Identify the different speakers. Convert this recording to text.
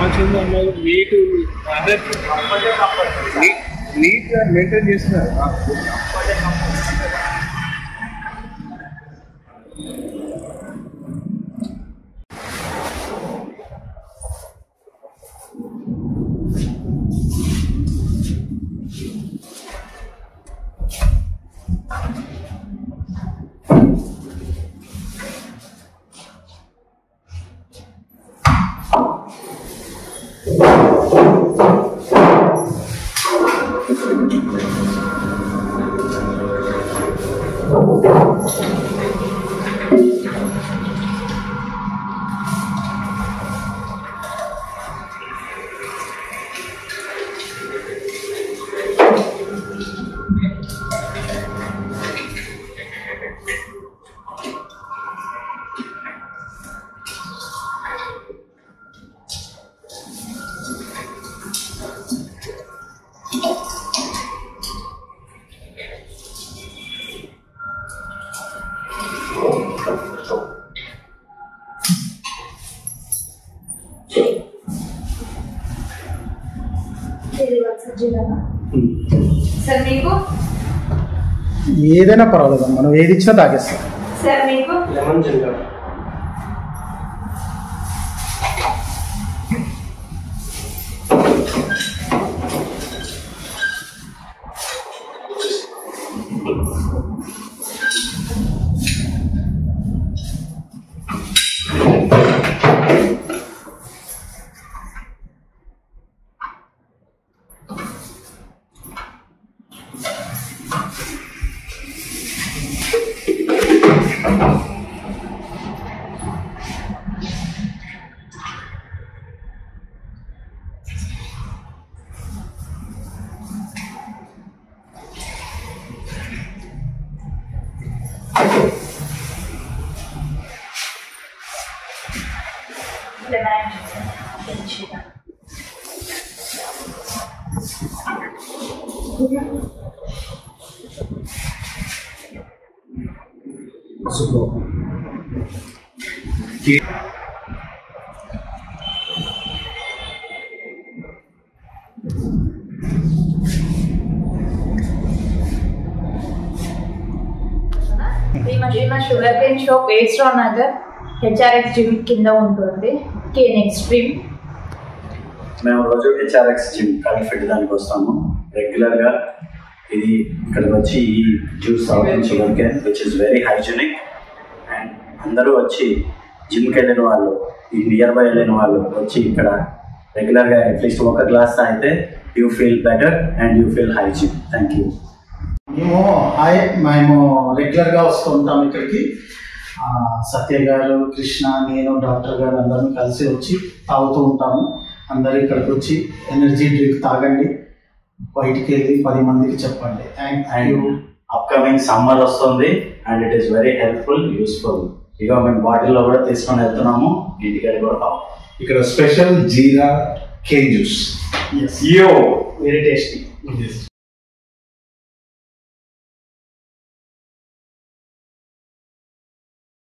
Speaker 1: రామచంద్ర అన్నారు నీట్ నీట్గా మెయింటైన్ చేస్తున్నారు.
Speaker 2: సార్ మీకు
Speaker 3: ఏదైనా పర్వాలేదు, మనం ఏది ఇచ్చినా తాగేస్తాం.
Speaker 2: సార్ మీకు
Speaker 1: లెమన్ జింజర్
Speaker 2: మా షుగర్ కేన్ షాప్ ఏస్ట్రా నగర్ హెచ్ఆర్ఎక్స్ జిమ్ కింద ఉంటుంది. Cane extreme.
Speaker 4: మేము రోజు హెచ్ఆర్ఎక్స్ జిమ్ ఫిట్ దానికి వస్తాము రెగ్యులర్గా. ఇది ఇక్కడికి వచ్చి ఈ జ్యూస్ తాగుతాం sugar cane, which is very hygienic. And అందరూ వచ్చి జిమ్కి వెళ్ళిన వాళ్ళు, ఈ నియర్ బై వెళ్ళిన వాళ్ళు వచ్చి ఇక్కడ రెగ్యులర్గా అట్లీస్ట్ ఒక గ్లాస్ తాగితే you feel better and you feel hygiene. Thank you.
Speaker 3: మేము రెగ్యులర్గా వస్తూ ఉంటాం ఇక్కడికి. సత్య గారు, కృష్ణ, నేను, డాక్టర్ గారు అందరం కలిసి వచ్చి తాగుతూ ఉంటాము. అందరూ ఇక్కడికి వచ్చి ఎనర్జీ డ్రింక్ తాగండి, బయటికి వెళ్ళి 10 మందికి చెప్పండి.
Speaker 4: అండ్ అప్కమింగ్ సమ్మర్ వస్తుంది and it is very helpful, useful. ఇక మేము బాటిల్లో కూడా తీసుకొని వెళ్తున్నాము, ఇంటికి కూడా తాగు.
Speaker 1: ఇక్కడ స్పెషల్ జీరా కేన్ జ్యూస్.
Speaker 3: Very tasty.